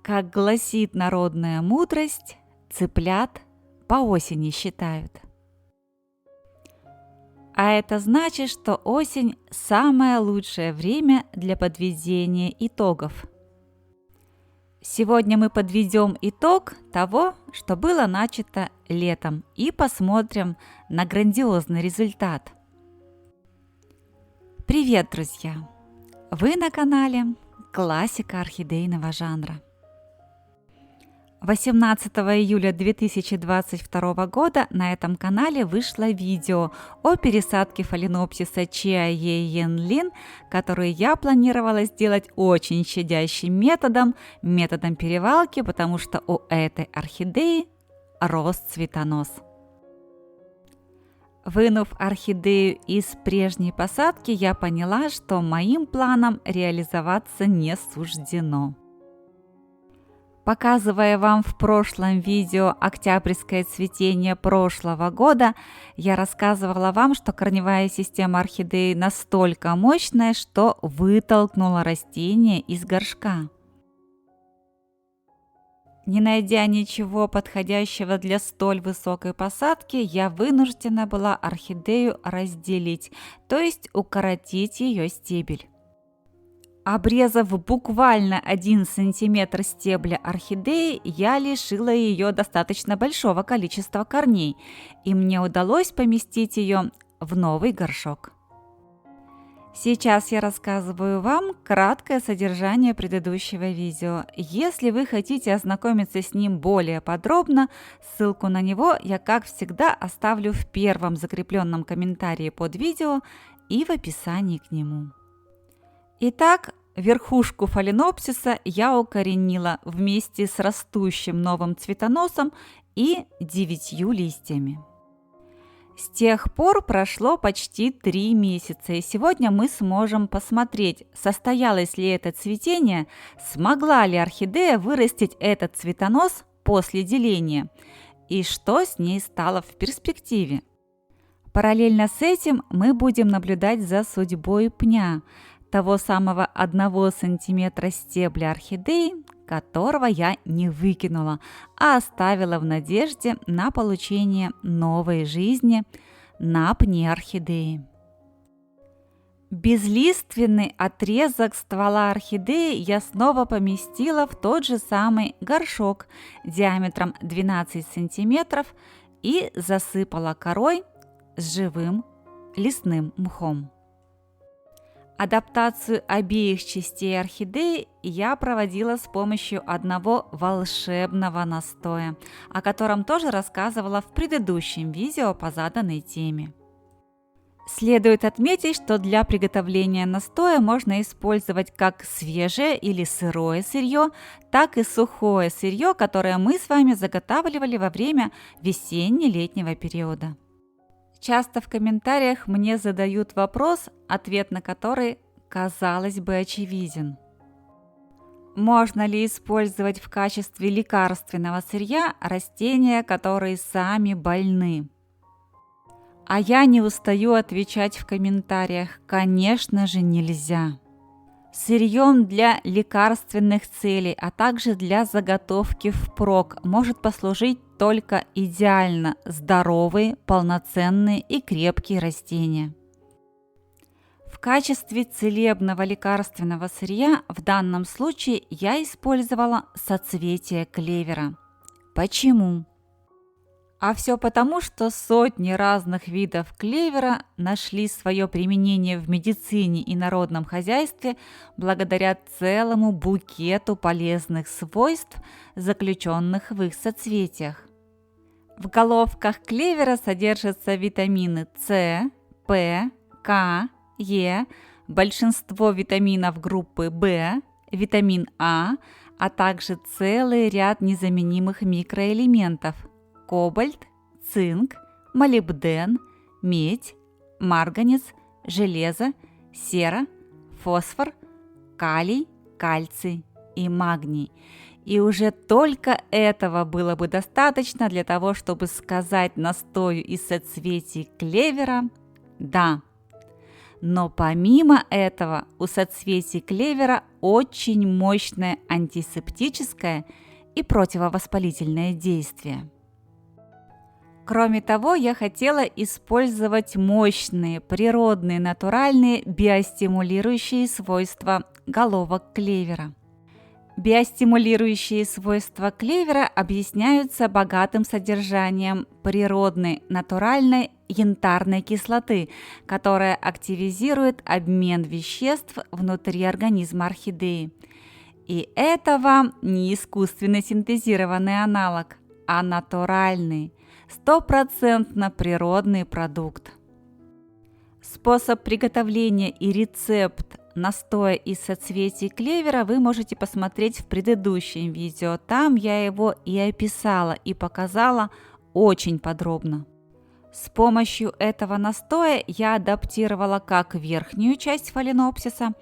Как гласит народная мудрость, цыплят по осени считают. А это значит, что осень – самое лучшее время для подведения итогов. Сегодня мы подведем итог того, что было начато летом, и посмотрим на грандиозный результат. Привет, друзья! Вы на канале «Классика орхидейного жанра». 18 июля 2022 года на этом канале вышло видео о пересадке фаленопсиса Chia Ye Lin, которую я планировала сделать очень щадящим методом перевалки, потому что у этой орхидеи рос цветонос. Вынув орхидею из прежней посадки, я поняла, что моим планам реализоваться не суждено. Показывая вам в прошлом видео октябрьское цветение прошлого года, я рассказывала вам, что корневая система орхидеи настолько мощная, что вытолкнула растение из горшка. Не найдя ничего подходящего для столь высокой посадки, я вынуждена была орхидею разделить, то есть укоротить ее стебель. Обрезав буквально 1 см стебля орхидеи, я лишила ее достаточно большого количества корней, и мне удалось поместить ее в новый горшок. Сейчас я рассказываю вам краткое содержание предыдущего видео. Если вы хотите ознакомиться с ним более подробно, ссылку на него я, как всегда, оставлю в первом закрепленном комментарии под видео и в описании к нему. Итак, верхушку фаленопсиса я укоренила вместе с растущим новым цветоносом и 9 листьями. С тех пор прошло почти 3 месяца, и сегодня мы сможем посмотреть, состоялось ли это цветение, смогла ли орхидея вырастить этот цветонос после деления, и что с ней стало в перспективе. Параллельно с этим мы будем наблюдать за судьбой пня, того самого 1 см стебля орхидеи, которого я не выкинула, а оставила в надежде на получение новой жизни на пне орхидеи. Безлиственный отрезок ствола орхидеи я снова поместила в тот же самый горшок диаметром 12 см и засыпала корой с живым лесным мхом. Адаптацию обеих частей орхидеи я проводила с помощью одного волшебного настоя, о котором тоже рассказывала в предыдущем видео по заданной теме. Следует отметить, что для приготовления настоя можно использовать как свежее или сырое сырье, так и сухое сырье, которое мы с вами заготавливали во время весенне-летнего периода. Часто в комментариях мне задают вопрос, ответ на который, казалось бы, очевиден. Можно ли использовать в качестве лекарственного сырья растения, которые сами больны? А я не устаю отвечать в комментариях, конечно же, нельзя. Сырьем для лекарственных целей, а также для заготовки впрок может послужить только идеально здоровые, полноценные и крепкие растения. В качестве целебного лекарственного сырья в данном случае я использовала соцветие клевера. Почему? А все потому, что сотни разных видов клевера нашли свое применение в медицине и народном хозяйстве благодаря целому букету полезных свойств, заключенных в их соцветиях. В головках клевера содержатся витамины С, П, К, Е, большинство витаминов группы В, витамин А также целый ряд незаменимых микроэлементов – кобальт, цинк, молибден, медь, марганец, железо, сера, фосфор, калий, кальций и магний. И уже только этого было бы достаточно для того, чтобы сказать настою из соцветий клевера «да». Но помимо этого у соцветий клевера очень мощное антисептическое и противовоспалительное действие. Кроме того, я хотела использовать мощные, природные, натуральные биостимулирующие свойства головок клевера. Биостимулирующие свойства клевера объясняются богатым содержанием природной, натуральной янтарной кислоты, которая активизирует обмен веществ внутри организма орхидеи. И это вам не искусственно синтезированный аналог, а натуральный, стопроцентно природный продукт. Способ приготовления и рецепт настоя из соцветий клевера вы можете посмотреть в предыдущем видео. Там я его и описала, и показала очень подробно. С помощью этого настоя я адаптировала как верхнюю часть фаленопсиса,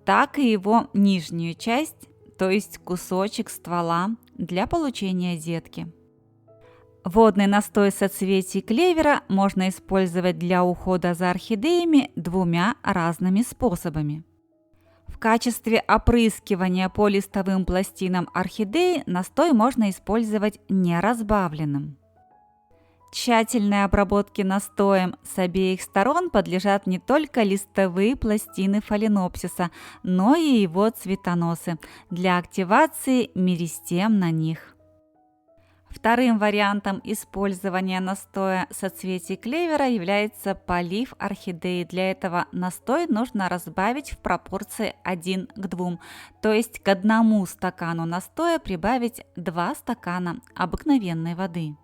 так и его нижнюю часть, то есть кусочек ствола, для получения детки. Водный настой соцветий клевера можно использовать для ухода за орхидеями двумя разными способами. В качестве опрыскивания по листовым пластинам орхидеи настой можно использовать неразбавленным. Тщательной обработке настоем с обеих сторон подлежат не только листовые пластины фаленопсиса, но и его цветоносы для активации меристем на них. Вторым вариантом использования настоя соцветий клевера является полив орхидеи. Для этого настой нужно разбавить в пропорции 1 к 2, то есть к 1 стакану настоя прибавить 2 стакана обыкновенной воды.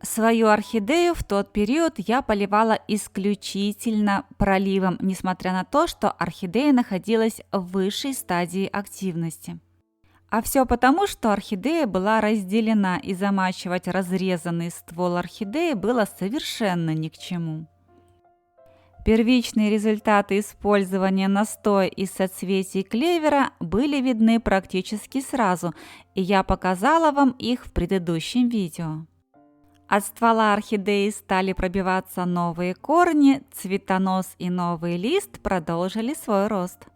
Свою орхидею в тот период я поливала исключительно проливом, несмотря на то, что орхидея находилась в высшей стадии активности. А все потому, что орхидея была разделена, и замачивать разрезанный ствол орхидеи было совершенно ни к чему. Первичные результаты использования настоя из соцветий клевера были видны практически сразу, и я показала вам их в предыдущем видео. От ствола орхидеи стали пробиваться новые корни, цветонос и новый лист продолжили свой рост.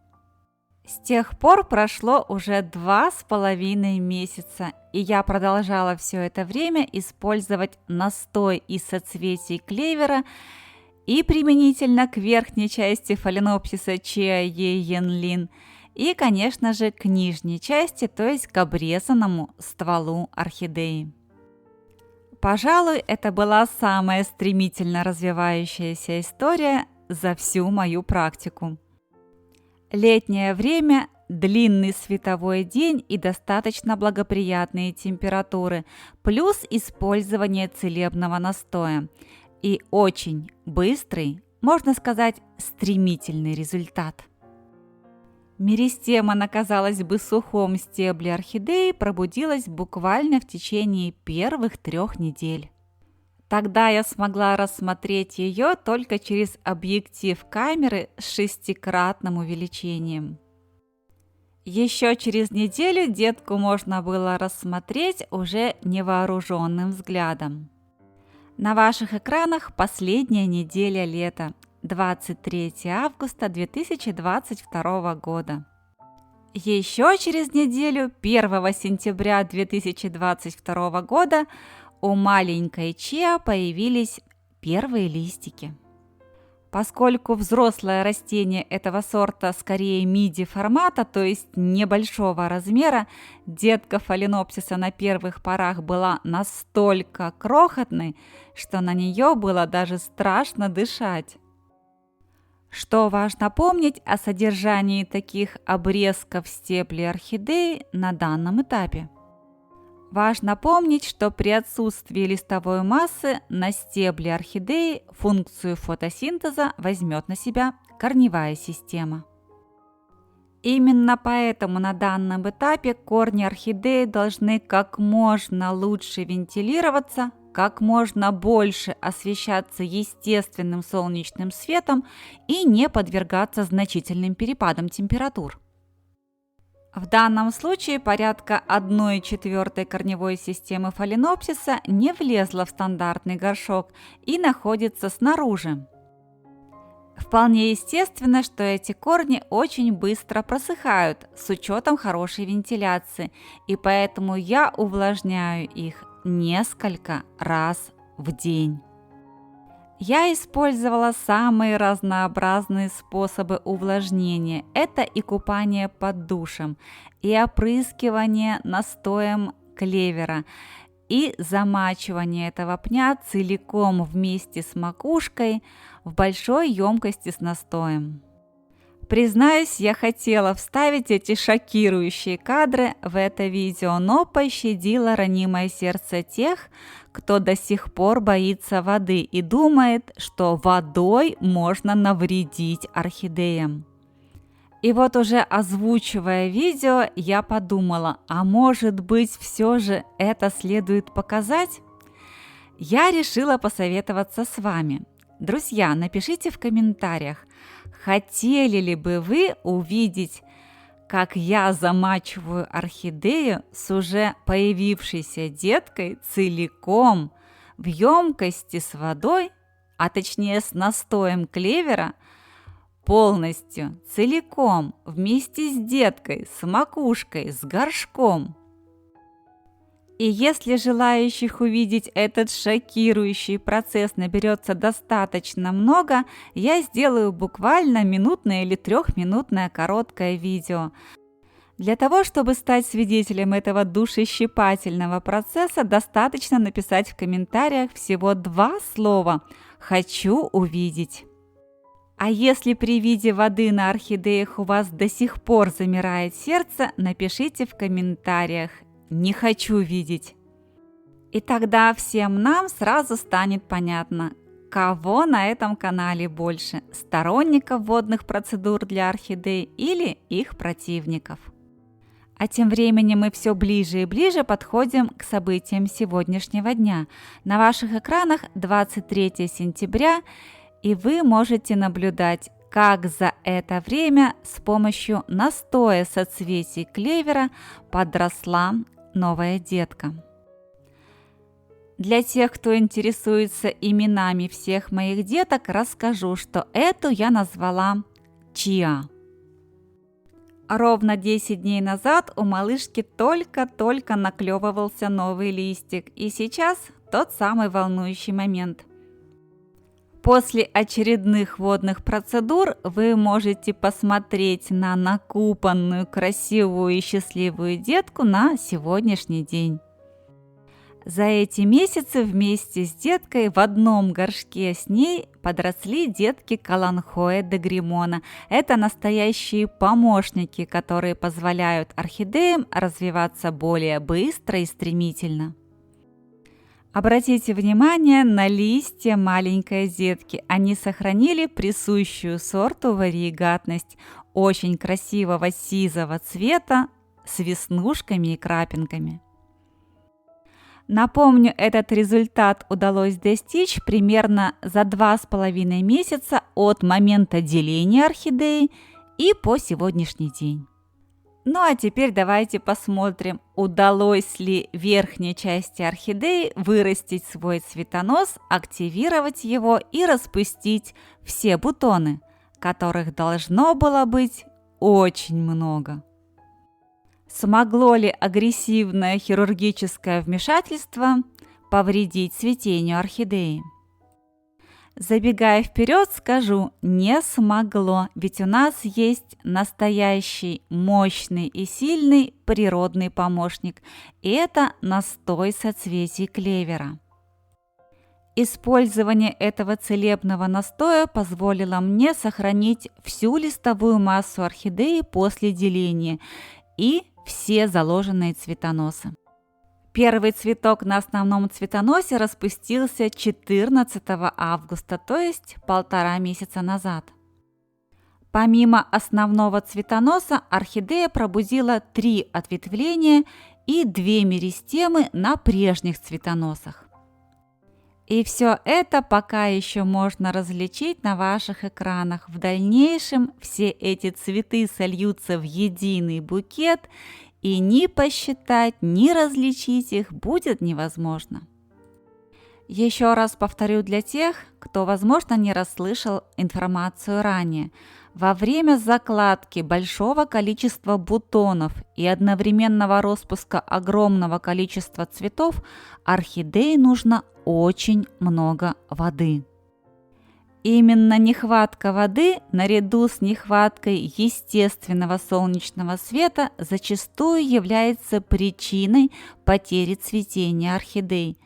С тех пор прошло уже 2,5 месяца, и я продолжала все это время использовать настой из соцветий клевера и применительно к верхней части фаленопсиса Чиа Йенлин, и, конечно же, к нижней части, то есть к обрезанному стволу орхидеи. Пожалуй, это была самая стремительно развивающаяся история за всю мою практику. Летнее время, длинный световой день и достаточно благоприятные температуры, плюс использование целебного настоя и очень быстрый, можно сказать, стремительный результат. Меристема на, казалось бы, сухом стебле орхидеи пробудилась буквально в течение первых 3 недель. Тогда я смогла рассмотреть ее только через объектив камеры с 6-кратным увеличением. Еще через неделю детку можно было рассмотреть уже невооруженным взглядом. На ваших экранах последняя неделя лета, 23 августа 2022 года. Еще через неделю, 1 сентября 2022 года, у маленькой Чиа появились первые листики. Поскольку взрослое растение этого сорта скорее миди-формата, то есть небольшого размера, детка фаленопсиса на первых порах была настолько крохотной, что на нее было даже страшно дышать. Что важно помнить о содержании таких обрезков стеблей орхидеи на данном этапе? Важно помнить, что при отсутствии листовой массы на стебле орхидеи функцию фотосинтеза возьмет на себя корневая система. Именно поэтому на данном этапе корни орхидеи должны как можно лучше вентилироваться, как можно больше освещаться естественным солнечным светом и не подвергаться значительным перепадам температур. В данном случае порядка 1/4 корневой системы фаленопсиса не влезла в стандартный горшок и находится снаружи. Вполне естественно, что эти корни очень быстро просыхают с учетом хорошей вентиляции, и поэтому я увлажняю их несколько раз в день. Я использовала самые разнообразные способы увлажнения. Это и купание под душем, и опрыскивание настоем клевера, и замачивание этого пня целиком вместе с макушкой в большой емкости с настоем. Признаюсь, я хотела вставить эти шокирующие кадры в это видео, но пощадила ранимое сердце тех, кто до сих пор боится воды и думает, что водой можно навредить орхидеям. И вот уже озвучивая видео, я подумала, а может быть все же это следует показать? Я решила посоветоваться с вами. Друзья, напишите в комментариях, хотели ли бы вы увидеть, как я замачиваю орхидею с уже появившейся деткой целиком в емкости с водой, а точнее с настоем клевера, полностью, целиком, вместе с деткой, с макушкой, с горшком. И если желающих увидеть этот шокирующий процесс наберется достаточно много, я сделаю буквально минутное или трехминутное короткое видео. Для того, чтобы стать свидетелем этого душещипательного процесса, достаточно написать в комментариях всего 2 слова «Хочу увидеть». А если при виде воды на орхидеях у вас до сих пор замирает сердце, напишите в комментариях «Не хочу видеть». И тогда всем нам сразу станет понятно, кого на этом канале больше – сторонников водных процедур для орхидей или их противников. А тем временем мы все ближе и ближе подходим к событиям сегодняшнего дня. На ваших экранах 23 сентября, и вы можете наблюдать, как за это время с помощью настоя соцветий клевера подросла новая детка. Для тех, кто интересуется именами всех моих деток, расскажу, что эту я назвала Чиа. Ровно 10 дней назад у малышки только-только наклевывался новый листик, и сейчас тот самый волнующий момент. После очередных водных процедур вы можете посмотреть на накупанную, красивую и счастливую детку на сегодняшний день. За эти месяцы вместе с деткой в одном горшке с ней подросли детки Каланхоэ де Гримона. Это настоящие помощники, которые позволяют орхидеям развиваться более быстро и стремительно. Обратите внимание на листья маленькой детки. Они сохранили присущую сорту варигатность очень красивого сизого цвета с веснушками и крапинками. Напомню, этот результат удалось достичь примерно за 2,5 месяца от момента деления орхидеи и по сегодняшний день. Ну а теперь давайте посмотрим, удалось ли верхней части орхидеи вырастить свой цветонос, активировать его и распустить все бутоны, которых должно было быть очень много. Смогло ли агрессивное хирургическое вмешательство повредить цветению орхидеи? Забегая вперед, скажу, не смогло, ведь у нас есть настоящий мощный и сильный природный помощник, и это настой соцветий клевера. Использование этого целебного настоя позволило мне сохранить всю листовую массу орхидеи после деления и все заложенные цветоносы. Первый цветок на основном цветоносе распустился 14 августа, то есть 1,5 месяца назад. Помимо основного цветоноса, орхидея пробудила 3 ответвления и 2 меристемы на прежних цветоносах. И все это пока еще можно различить на ваших экранах. В дальнейшем все эти цветы сольются в единый букет, и ни посчитать, ни различить их будет невозможно. Еще раз повторю для тех, кто, возможно, не расслышал информацию ранее. Во время закладки большого количества бутонов и одновременного распуска огромного количества цветов орхидее нужно очень много воды. Именно нехватка воды, наряду с нехваткой естественного солнечного света, зачастую является причиной потери цветения орхидей.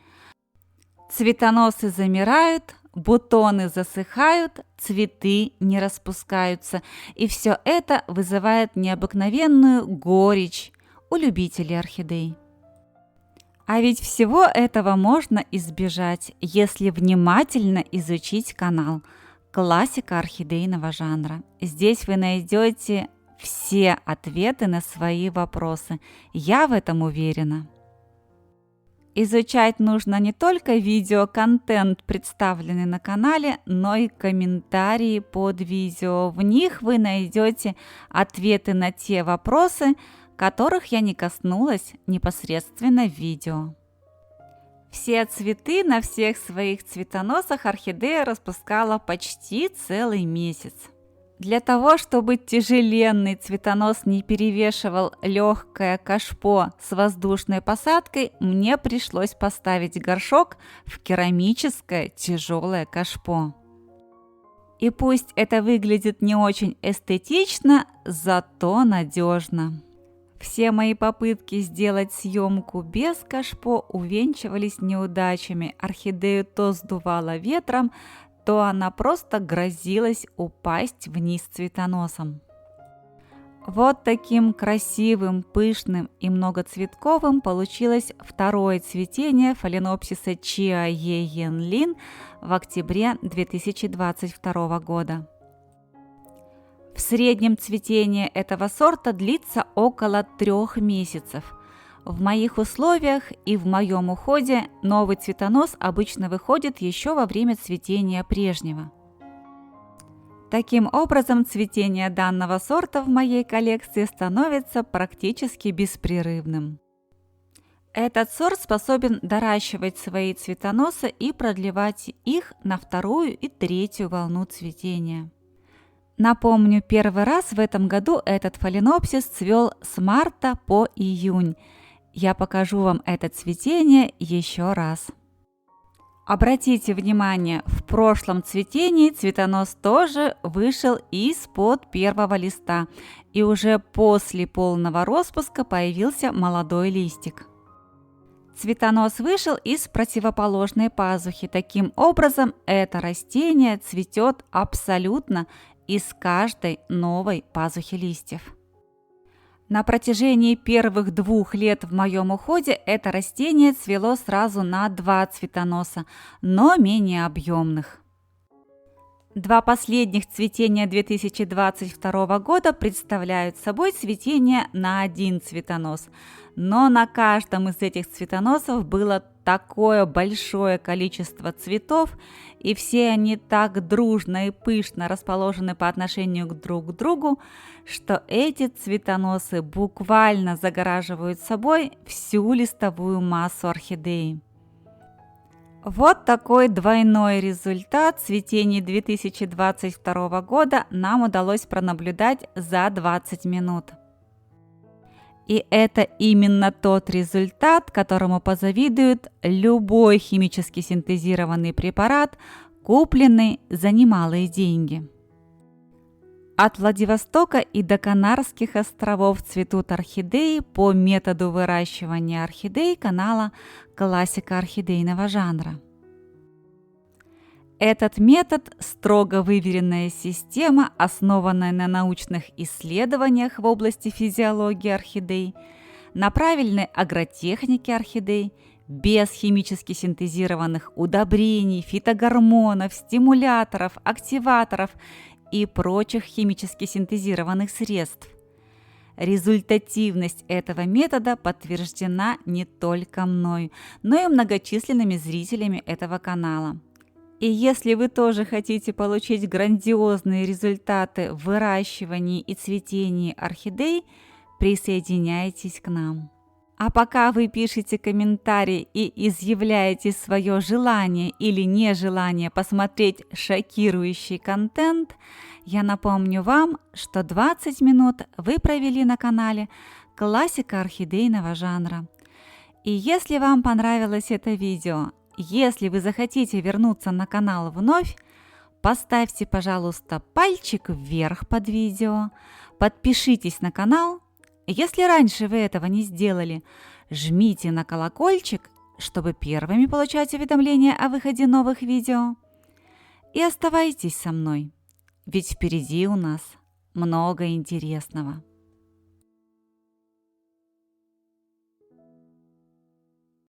Цветоносы замирают, бутоны засыхают, цветы не распускаются, и все это вызывает необыкновенную горечь у любителей орхидей. А ведь всего этого можно избежать, если внимательно изучить канал «Классика орхидейного жанра». Здесь вы найдете все ответы на свои вопросы, я в этом уверена. Изучать нужно не только видеоконтент, представленный на канале, но и комментарии под видео. В них вы найдете ответы на те вопросы, которых я не коснулась непосредственно в видео. Все цветы на всех своих цветоносах орхидея распускала почти целый месяц. Для того, чтобы тяжеленный цветонос не перевешивал легкое кашпо с воздушной посадкой, мне пришлось поставить горшок в керамическое тяжелое кашпо. И пусть это выглядит не очень эстетично, зато надежно. Все мои попытки сделать съемку без кашпо увенчивались неудачами. Орхидею то сдувало ветром, то она просто грозилась упасть вниз цветоносом. Вот таким красивым, пышным и многоцветковым получилось второе цветение фаленопсиса Чиа Е Ян Лин в октябре 2022 года. В среднем цветение этого сорта длится около 3 месяцев. В моих условиях и в моем уходе новый цветонос обычно выходит еще во время цветения прежнего. Таким образом, цветение данного сорта в моей коллекции становится практически беспрерывным. Этот сорт способен доращивать свои цветоносы и продлевать их на вторую и третью волну цветения. Напомню, первый раз в этом году этот фаленопсис цвел с марта по июнь. Я покажу вам это цветение еще раз. Обратите внимание, в прошлом цветении цветонос тоже вышел из-под первого листа, и уже после полного распуска появился молодой листик. Цветонос вышел из противоположной пазухи. Таким образом, это растение цветет абсолютно из каждой новой пазухи листьев. На протяжении первых 2 лет в моем уходе это растение цвело сразу на 2 цветоноса, но менее объемных. 2 последних цветения 2022 года представляют собой цветение на 1 цветонос, но на каждом из этих цветоносов было такое большое количество цветов, и все они так дружно и пышно расположены по отношению друг к другу, что эти цветоносы буквально загораживают собой всю листовую массу орхидеи. Вот такой двойной результат цветения 2022 года нам удалось пронаблюдать за 20 минут. И это именно тот результат, которому позавидует любой химически синтезированный препарат, купленный за немалые деньги. От Владивостока и до Канарских островов цветут орхидеи по методу выращивания орхидей канала «Классика орхидейного жанра». Этот метод – строго выверенная система, основанная на научных исследованиях в области физиологии орхидей, на правильной агротехнике орхидей, без химически синтезированных удобрений, фитогормонов, стимуляторов, активаторов и прочих химически синтезированных средств. Результативность этого метода подтверждена не только мной, но и многочисленными зрителями этого канала. И если вы тоже хотите получить грандиозные результаты в выращивании и цветении орхидей, присоединяйтесь к нам. А пока вы пишете комментарий и изъявляете свое желание или нежелание посмотреть шокирующий контент, я напомню вам, что 20 минут вы провели на канале «Классика орхидейного жанра». И если вам понравилось это видео, если вы захотите вернуться на канал вновь, поставьте, пожалуйста, пальчик вверх под видео, подпишитесь на канал. Если раньше вы этого не сделали, жмите на колокольчик, чтобы первыми получать уведомления о выходе новых видео. И оставайтесь со мной, ведь впереди у нас много интересного.